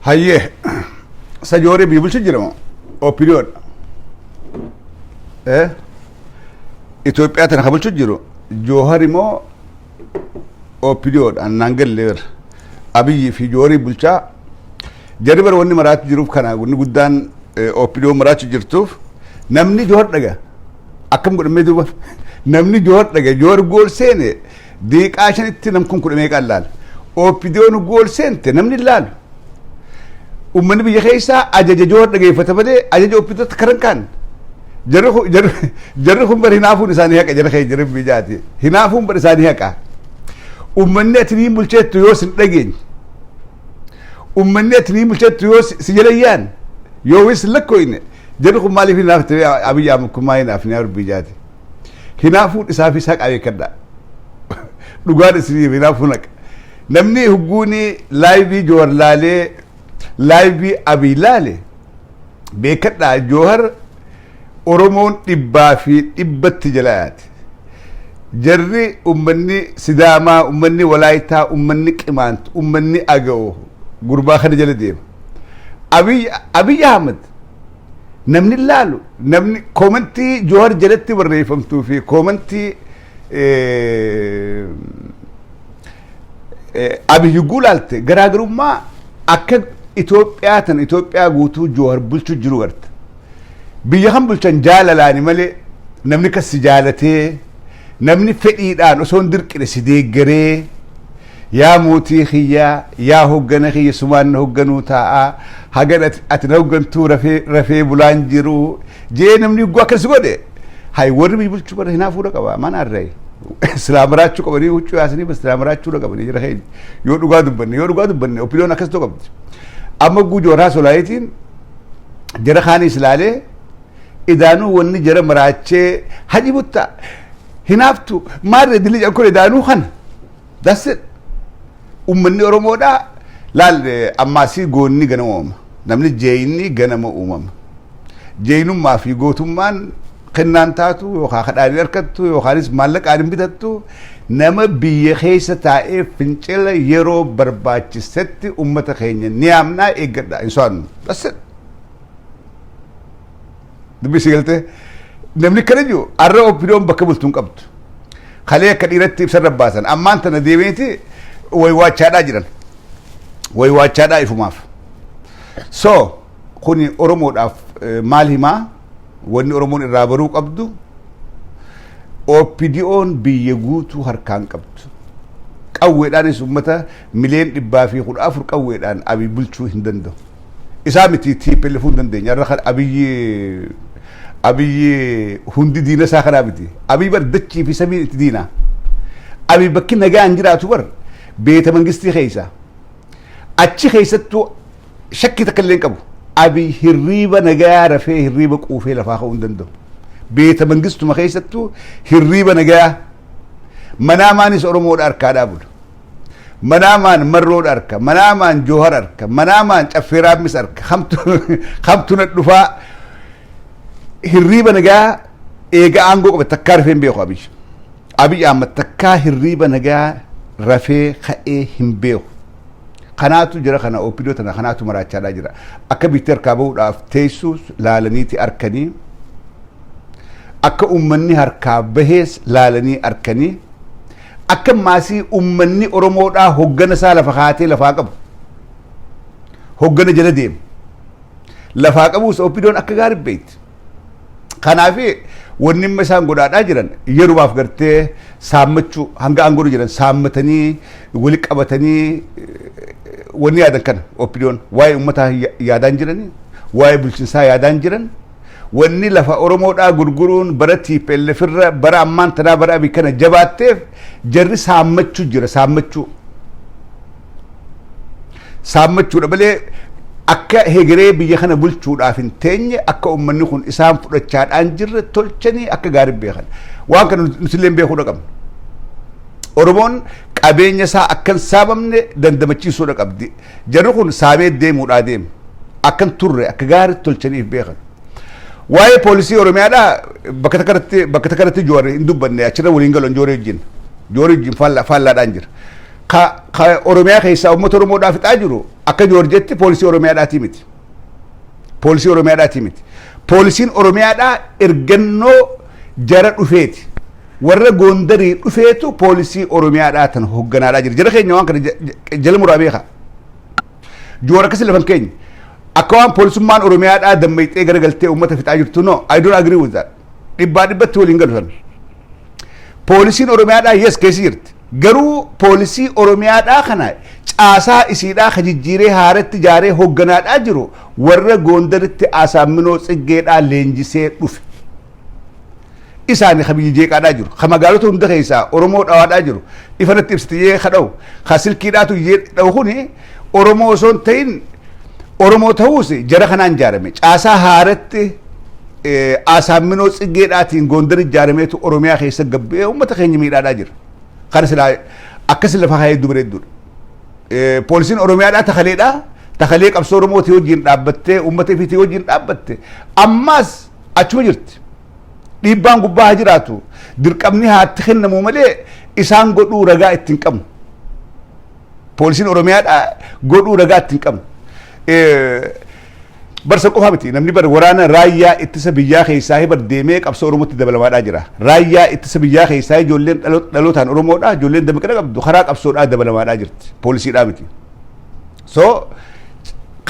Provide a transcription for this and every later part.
Hayyee sajooree biyya bulchu jiramo opinion Itoophiyaa tana bulchu jiru Jawar moo opinion annaan galleer Abiyyi fi Jawar bulchaa jarri bar wanni maraatu jiruuf kana wanni guddaan opinion maraatu jirtuuf namni Jawar dhaga akkam godhamee duuba namni Jawar dhaga Jawar gool seene deeqaa shanitti nam kun kudhamee qallaal opinion gool seente namni laalu ummanni biyya keessa ajaja Jawar dhageeffata malee ajaja opinion karan kan jarri kun bar hinaafuun isaanii haqa jara kee jarri biyyaati hinaafuun bar isaanii haqa ummanni atinii bulcheettu yoo sin dhageenye ummanni atinii bulcheettu yoo si jalayyaan yoo wis lakkoyne jarri kun maaliif hinaafte Abiy Ahmed kun maa hinaaf hinaafu biyyaati hinaafuun isaaf isa qabeekadha dhugaan isinii hinaafuun haqa namni hugguuni laayivii Jawar laalee laayivii Abiy laale beekadha Jawar Oromoon dhibbaa fi dhibbatti jalaati jarri ummanni Sidaamaa ummanni Walaayitaa ummanni Qimaant ummanni Aga'oo gurbaa kana jala deema Abiy Ahmed namni laalu namni koomantii Jawar jalatti barreeffamtuu fi koomantii Abiy gulaalte garaagarummaa akka Itoophiyaa tan Itoophiyaa guutuu Jawar bulchu jiru garta biyya kan bulchan jaalalaani malee namni kas si jaalatee namni fedhiidhaan osoo hin dirqine si deeggaree yaa mootii kiyyaa yaa hoggana kiyya sumaan hogganuu taa'a hagan ati na hoggantuu rafee bulaan jiru jee namni guggoo akkas godhe hay warri biyya bulchuu bara hinaafuudha qaba mana arree islaamaraachuu qabanii huccuu yaasanii islaamaraachuu qabanii jira keenya yoo dhugaa dubbanne opinion akkas ta'u qabdi amma guujoo raa solaayitiin jara kaanis ilaalee idaanuu wanni jara maraachee haji butta hinaaftu maarre dilii jankoo idaanuu kana that's it ummanni Oromoodhaa laal ammaasii goonni ganama uumama namni jeeyinni ganama uumama jeeyinummaa fi gootummaan kennaan taatu yookaan kadhaanii harkattu yookaanis maallaqaan bitattu nama biyya keessa taa'ee fincila yeroo barbaachisetti ummata keenya ni amnaa eeggadha insaan that's it dubbii galte namni kana jiru arra opinion bakka bultuun qabdu kalee akka dhiiratti ibsa rabbaasan ammaan tana deemeeti way waachaadhaa ifumaaf so kuni Oromoodhaaf maal himaa wanni Oromoon irraa baruu qabdu opinion biyya guutuu harkaan qabdu qawweedhaanis ummata miliyoona 114 qawweedhaan Abiy bulchuu hin danda'u isaa miti TPLF hin dandeenya arra kan Abiy hundi diina isaa kana miti Abiy bar dachii fi samii itti diina Abiy bakki nagaan jiraatu bar beeta mangistii keessa achi keessattuu shakki takka illee qabu Abiy hirriiba nagaa rafee hirriiba quufee lafaa ka'uu hin danda'u beeta mangistuma keessattuu hirriiba nagaa manaamaanis Oromoodha harkaadhaa bulu manaamaan marroodha harka manaamaan Jawar harka manaamaan caffeeraammis harka hamtu na dhufaa hirriiba nagaa eega aangoo qabe takkaa rafee hin beeku Abiy Ahmed takkaa hirriiba nagaa rafee ka'ee hin beeku kanaatu jira kana opinion tana kanaatu maraachaadhaa jira akka bitti harkaa bahuudhaaf teessuus laalaniiti arkanii akka ummanni harkaa bahees laalanii arkanii akka maasii ummanni Oromoodhaa hoggana isaa lafa kaatee lafaa qabu hoggana jala deemu lafaa qabuus opinion akka gaarii beekti kanaafi wanni amma isaan godhaadhaa jiran yerumaaf gartee saammachuu hanga aangoo jiran saammatanii wali qabatanii wanni yaadan kana opinion waa'ee uummataa yaadaan jiranii waa'ee bulchiinsaa yaadaan jiran wanni lafa Oromoodhaa gurguruun bara TPLF irra bara ammaan tanaa bara Abiy kana jabaatteef jarri saammachuu jira saammachuudha malee akka hegeree biyya kana bulchuudhaaf hin teenye akka ummanni kun isaan fudhachaadhaan jirre tolchanii akka gaarii beekan waan kana nuti illee beekuudha qabna Oromoon qabeenya isaa akkan saamamne dandamachiisuudha qabdi jarri kun saamee deemuudhaa deemu akkan turre akka gaarii tolchaniif beekan waa'ee poolisii Oromiyaadhaa bakka takkarratti Jawar hin dubbanne achirra waliin galuun Jawar wajjin faallaadhaan jira ka Oromiyaa keessaa uummata Oromoodhaaf fixaa jiru akka joorjetti poolisii oromiyaadhaati miti poolisii oromiyaadhaati miti poolisiin oromiyaadhaa ergannoo jara dhufeeti warra Gondarii dhufeetu poolisii oromiyaadhaa tan hogganaadhaa jira jara keenya waan kana jala muraa beeka joora kasi lafan keenya akka waan poolisummaan oromiyaadhaa dammayxee garagaltee uummata fixaa jirtu no I don't agree with that dhibbatti waliin galusan poolisiin oromiyaadhaa yes keessa jirti garuu poolisii oromiyaadhaa kana caasaa isiidhaa kajijjiiree haaratti jaaree hogganaadhaa jiru warra Gondaritti Asaaminoo Tsiggeedhaa leenjisee dhufe isaani khabiyyi jeeqaadhaa jiru khamagaalota hunda keessaa Oromoo dhawaadhaa jiru ifanatti ibsitiyee khadhaw khasilkiidhaatu yee dhaw kuni Oromoo osoo ta'in Oromoo ta'uus jara kanaan jaarame caasaa haaratti Asaaminoo Tsiggeedhaatiin Gondari jaarameetu Oromiyaa keessa gabbee uummata keenya miidhaadhaa jira kana silaa akkas lafa hayee dubareedduudha poolisiin oromiyaadhaa takalee qabsoo oromootii wajjin dhaabbattee uummata ifiitii wajjin dhaabbatte ammaas achuma jirti dhiibbaan gubbaa haa jiraatu dirqamni haatti kennamu malee isaan godhuu ragaa ittiin qabnu poolisiin oromiyaadhaa godhuu ragaa ittiin qabnu barsa qofa miti namni bar waraana raayyaa ittisa biyyaa keessaa bar deemee qabsoo oromootti dabalamaadhaa jira raayyaa ittisa biyyaa keessaa ijoolleen dhalootaan oromoodhaa ijoolleen dammaqina qabdu karaa qabsoodhaa dabalamaadhaa jirti poolisiidhaa miti so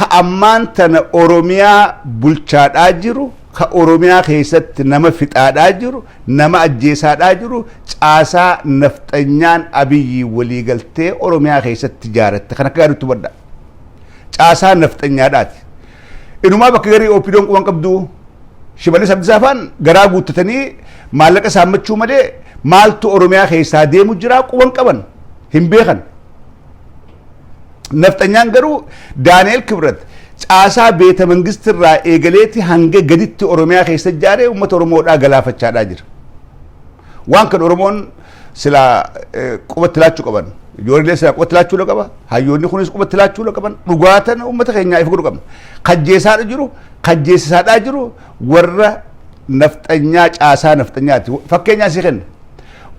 ka ammaan tana oromiyaa bulchaadhaa jiru ka oromiyaa keessatti nama fixaadhaa jiru nama ajjeesaadhaa jiru caasaa nafxanyaan Abiyyi waliigaltee oromiyaa keessatti jaaratte kan akka gaadutti badda caasaa nafxanyaadhaati inumaa bakka garii opiidoon quban qabdu shimallis abdisaafaan garaa guuttatanii maallaqa saammachuu malee maaltu oromiyaa keessaa deemu jira quban qaban hin beekan nafxanyaan garuu Daani'el Kibrat caasaa beeta mangistirraa eegaleeti hanga gaditti oromiyaa keessa jaaree uummata oromoodhaa galaafachaadhaa jira waan kan oromoon sila qubatti laachuu qaban ijoollee sila qubatti laachuu qaba hayyoonni kunis qubatti laachuu qaban dhugaatan uummata keenyaa ifa godhu qabna kajjeesaadha jiru kajjeesisaadhaa jiru warra nafxanyaa caasaa nafxanyaati fakkeenyaa si kenna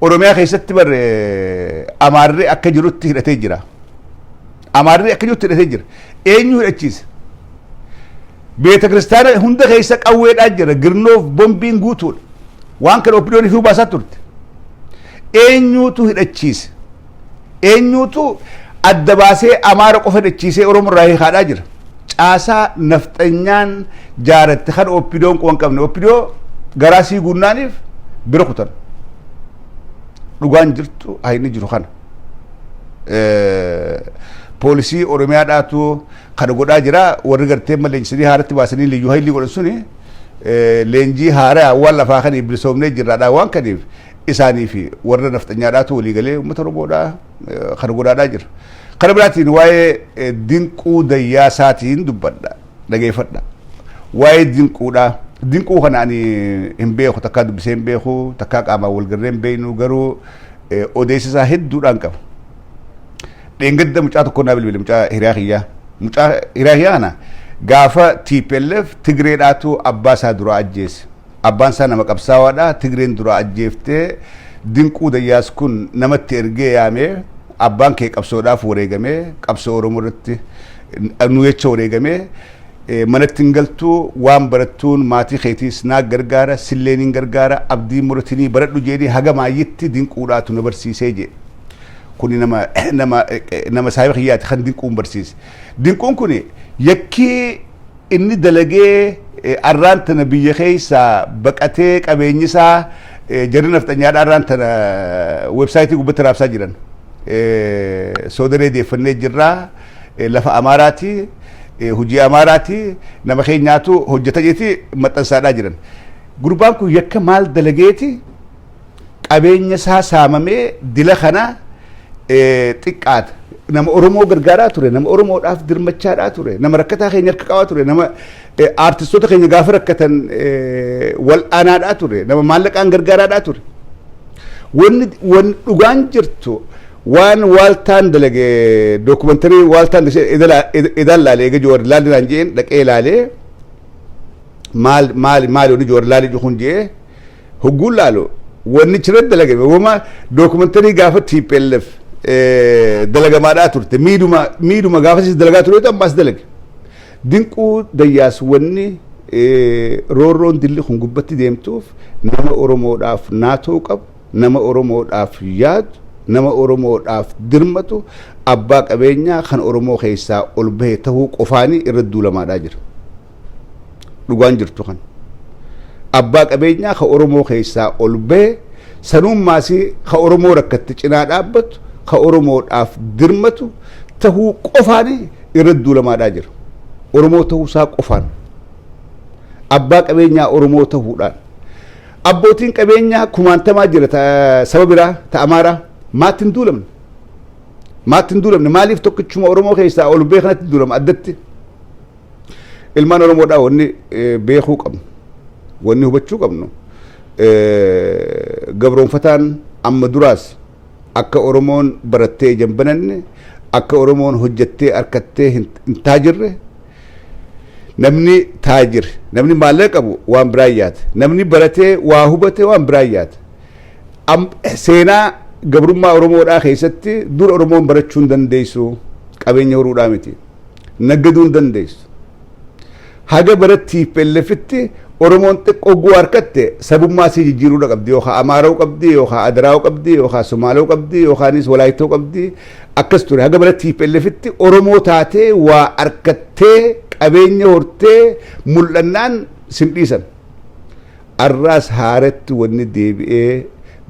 oromiyaa keessatti bar amaarri akka jirutti hidhatee jira amaarri akka jirutti hidhatee jira eenyu hidhachiise beeta kiristaana hunda keessa qawweedhaa jira girnoof bombiin guutuudha waan kana opiniyoon ifuu baasaa turte eenyuutu hidhachiise eenyuutu adda baasee amaara qofa hidhachiisee oromoo irraa hiikaadhaa jira caasaa nafxanyaan jaaratte kan opiniyoon quban qabne opiniyoo garaa sii guunnaaniif bira kutan dhugaan jirtu hayni jiru kana poolisii oromiyaadhaatu kana godhaa jira warri gartee leenjisanii haaratti baasanii liyyuu haylii godhan suni leenjii haaraa waan lafaa kan bilisoomnee jirraadhaa waan kaniif isaanii fi warra nafxanyaadhaatu walii galee uummata oromoodhaa kana godhaadhaa jira kana biraatiin waa'ee dinquu dayyaasaatiin dubbadha dhageeffadha waa'ee dinquudhaa dinquu kana ani hin beeku takkaa dubbisee hin beeku takkaa qaamaa walgarree hin beeknu garuu odeessisaa hedduudhaan qaba dheengadda mucaa tokko naa bilbile mucaa hiriyaa kiyyaa kana gaafa TPLF Tigreedhaatu abbaa isaa dura ajjeese abbaan isaa nama qabsaawaadha Tigreen dura ajjeeftee dinquu dayyaas kun namatti ergee yaamee abbaan kee qabsoodhaaf wareegamee qabsoo oromoo irratti nu jecha wareegamee manatti hin galtuu waan barattuun maatii keetiis naa gargaara silleeniin gargaara abdii muratinii baradhu jedhee haga maayyitti dinquudhaatu na barsiisee jedhe kuni nama saayiba kiyyaati kan dinquun barsiise dinquun kuni yakkii inni dalagee arraan tana biyya keessa baqatee qabeenyisaa jarri nafxanyaadha arraan tana websaayitii gubbatti raabsaa jiran soodaree deeffannee jirraa lafa amaaraati hojii amaaraati nama keenyaatu hojjeta jeeti maxxansaadhaa jiran gurbaan kun yakka maal dalageeti qabeenya isaa saamamee dila kana xiqqaata nama oromoo gargaaraa ture nama oromoodhaaf dirmachaadhaa ture nama rakkataa keenya harka qabaa ture nama aartistoota keenya gaafa rakkatan wal aanaadhaa ture nama maallaqaan gargaaraadhaa ture wanni dhugaan jirtu waan waaltaan dalage dookumantarii waaltaan idaan laalee eega joor laalinaan jeen dhaqee laalee maali wanni joor laalii jukun jee hogguun laalo wanni chirra dalage wama dookumantarii gaafa TPLF dalagamaadhaa turte miidhuma gaafasiis dalagaa ture ammaas dalage dinquu dayyaas wanni roorroon dilli kun gubbatti deemtuuf nama Oromoodhaaf naatoo qabu nama Oromoodhaaf yaadu nama Oromoodhaaf dirmatu abbaa qabeenyaa kan Oromoo keessaa ol bahe tahuu qofaanii irra duulamaadhaa jira dhugaan jirtu kan abbaa qabeenyaa kan Oromoo keessaa ol bahe sanummaasii kan Oromoo rakkatti cinaa dhaabbatu kan Oromoodhaaf dirmatu tahuu qofaanii irra duulamaadhaa jira Oromoo tahuusaa qofaan abbaa qabeenyaa Oromoo tahuudhaan abbootiin qabeenyaa kumaantamaa jira saba biraa ta Amaaraa maatiin duulamne maaliif tokkichuma Oromoo keessaa ol bee kanatti duulama addatti ilmaan Oromoodhaa wanni beekuu qabnu wanni hubachuu qabnu gabroonfataan amma duraas akka Oromoon barattee jambananne akka Oromoon hojjettee harkattee hin taajirre namni taajir namni maallaqa qabu waan biraa yaata namni baratee waa hubate waan biraa yaata seenaa gabrummaa Oromoodhaa keessatti dur Oromoon barachuu hin dandeessu qabeenya horuudhaa miti naggaduu hin dandeessu haga barattii pellefitti Oromoon xiqqoo guu harkatte sabummaa sii jijjiiruudha qabdi yookaan Amaara'uu qabdi yookaan Adaraa'uu qabdi yookaan Somaala'uu qabdi yookaanis Walaayita'uu qabdi akkas ture haga barattii pellefitti Oromoo taatee waa harkattee qabeenya hortee mul'annaan simdhiisan arraas haaratti wanni deebi'ee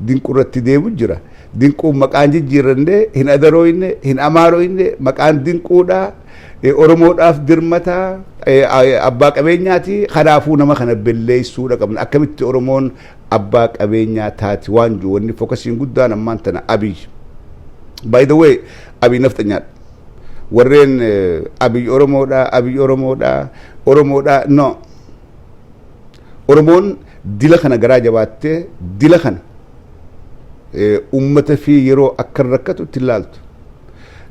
dinqurratti deemu jira dinquun maqaan jijjiirranne hin adarooyne hin amaarooyne maqaan dinquudha Oromoodhaaf dirmataa abbaa qabeenyaati kanaafuu nama kana belleessuudha qabna akkamitti Oromoon abbaa qabeenyaa taati waan jiru wanni fookasiin guddaan ammaan tana Abiy by the way Abiy naftanyaadha warreen Abiy Oromoodha no Oromoon dila kana garaa jabaattee dila kana ummata fi yeroo akka rakkatu itti ilaaltu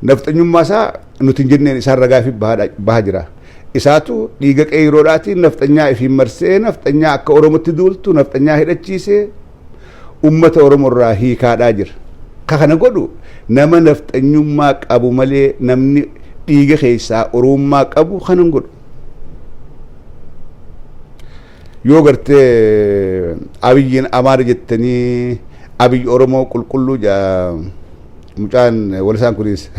nafxanyummaa isaa nuti jenneen isaan ragaa fi bahaa jira isaatu dhiiga qeeyiroodhaatiin nafxanyaa ifiin marsee nafxanyaa akka Oromootti duultu nafxanyaa hidhachiisee ummata Oromoorraa hiikaadhaa jira kana godhu nama nafxanyummaa qabu malee namni dhiiga keessaa Oromummaa qabu kanan godhu yoo gartee Abiyyiin Amaara jettanii Abiy Oromoo qulqulluu mucaan walisaan kunis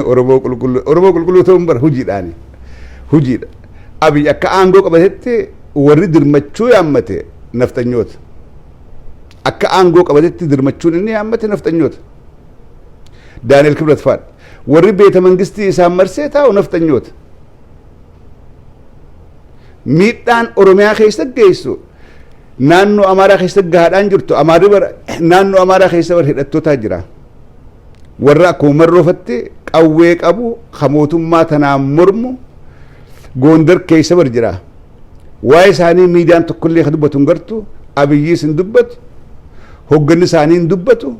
Oromoo qulqulluu ta'uun bara hujiidha Abiy akka aangoo qabatetti warri dirmachuu yaammate naftanyoota akka aangoo qabatetti dirmachuun inni yaammate naftanyoota Daani'el Kibrat faadha warri beeta mangistii isaan marsee taa'u naftanyoota miidhaan Oromiyaa keessa geessu naannoo Amaaraa keessa gahaadhaan jirtu naannoo Amaaraa keessa warra hidhattootaa jira warra akkuma marroofatti qawwee qabu mootummaa tanaan mormu Gondar keessa bar jira waa'ee isaanii miidiyaan tokkollee ka dubbatu hin gartu Abiyyiis hin dubbatu hogganni isaanii hin dubbatu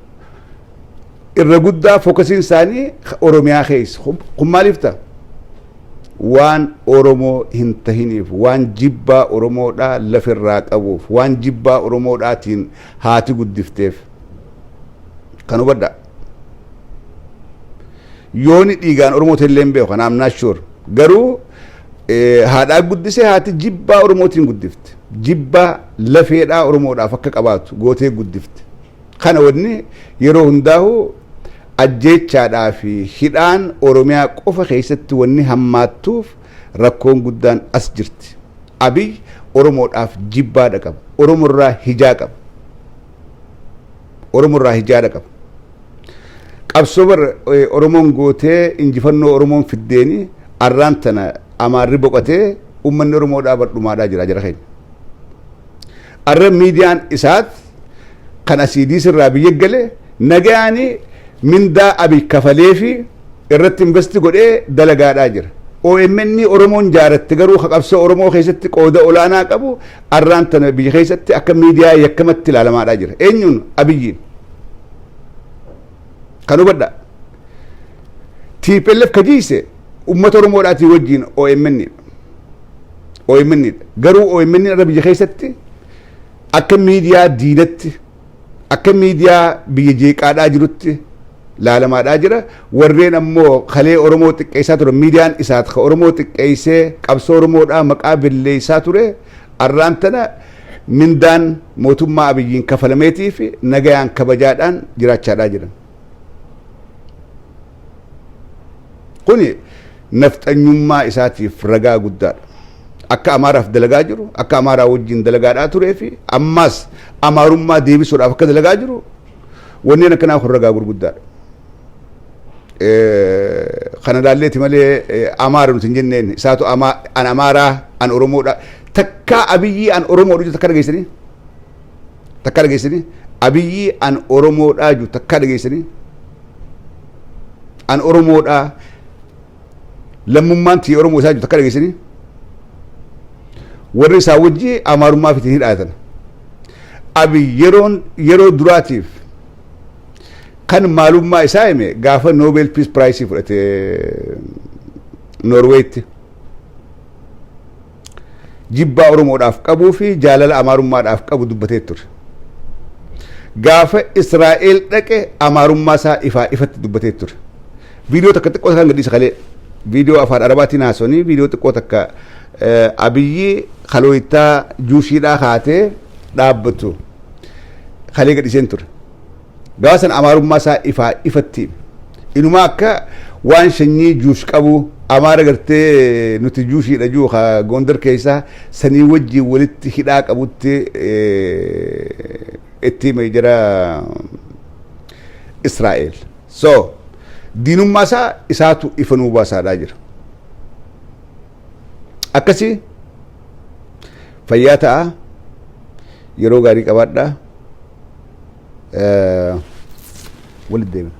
irra guddaa fookasiin isaanii Oromiyaa keessa kun maaliif ta'a waan Oromoo hin tahiniif waan jibbaa Oromoodhaa lafirraa qabuuf waan jibbaa Oromoodhaatiin haati guddifteef kan hubadha yooni dhiigaan Oromoo illee hin beeku kanaaf naashoor garuu haadhaa guddisee haati jibbaa Oromootiin guddifte jibbaa lafeedhaa Oromoodhaaf akka qabaatu gootee guddifte kana wanni yeroo hundaa'u ajjeechaadhaa fi hidhaan Oromiyaa qofa keessatti wanni hammaattuuf rakkoon guddaan as jirti Abiy Oromoodhaaf jibbaadha qaba Oromoorraa hijaa qaba qabsoo bar Oromoon gootee injifannoo Oromoon fiddeeni arraan tana Amaarri boqotee ummanni Oromoodhaa badhumaadhaa jira jara keenya arra miidiyaan isaat kan asiidiis irraa biyya galee nagayaanii mindaa Abiy kafalee fi irratti investi godhee dalagaadhaa jira OMN Oromoon jaaratte garuu qabsoo Oromoo keessatti qooda olaanaa qabu arraan tana biyya keessatti akka miidiyaa yakkamatti ilaalamaadhaa jira eenyuun Abiyyiin kan hubadha TPLF kajiise ummata Oromoodhaatii wajjiin OMN garuu OMN irra biyya keessatti akka miidiyaa diinatti akka miidiyaa biyya jeeqaadhaa jirutti laalamaadhaa jira warreen ammoo kalee Oromoo xiqqeessaa ture miidiyaan isaat ka Oromoo xiqqeessee qabsoo Oromoodhaa maqaa billeessaa ture arraan tana mindaan mootummaa Abiyyiin kafalameetii fi nagayaan kabajaadhaan jiraachaadhaa jiran. Kuni nafxanyummaa isaatiif ragaa guddaadha. Akka Amaaraaf dalagaa jiru, akka Amaaraa wajjin dalagaadhaa turee fi ammas Amaarummaa deebisuudhaaf akka dalagaa jiru wanneen akkanaaf ragaa gurguddaadha. Kana laalleeti malee Amaara nuti hin jenneen isaatu an Amaaraa an Oromoodha takka Abiyyi an Oromoodha takka dhageessanii takka dhageessanii Abiyyi an Oromoodha ju takka dhageessanii an Oromoodha lammummaan tii Oromoo isaa ju takka dhageessanii warri isaa wajji Amaarummaa fitiin hidhaatan Abiyyi yeroo duraatiif kan maalummaa isaa hime gaafa Nobel Peace Prize fudhate Norwaytti jibbaa Oromoodhaaf qabuu fi jaalala Amaarummaadhaaf qabu dubbatee ture. Gaafa Israa'eel dhaqe Amaarummaa isaa ifatti dubbatee ture. Viidiyoo takka xiqqoo kan gadhiisa kalee viidiyoo afaan Arabaatiin haasawanii viidiyoo xiqqoo takka Abiyyi kalooyitaa juushiidhaa kaatee dhaabbatu kalee gadhiiseen ture. Gaasan Amaarummaa isaa ifatti inuma akka waan shanyii juush qabu Amaara gartee nuti juushiidha juu Gondar keessaa sanii wajjin walitti hidhaa qabutti itti jira Israa'eel. So diinummaa isaa isaatu ifanuu baasaadhaa jira. Akkasii fayyaa ta'a yeroo gaarii qabaadhaa. ولد دايما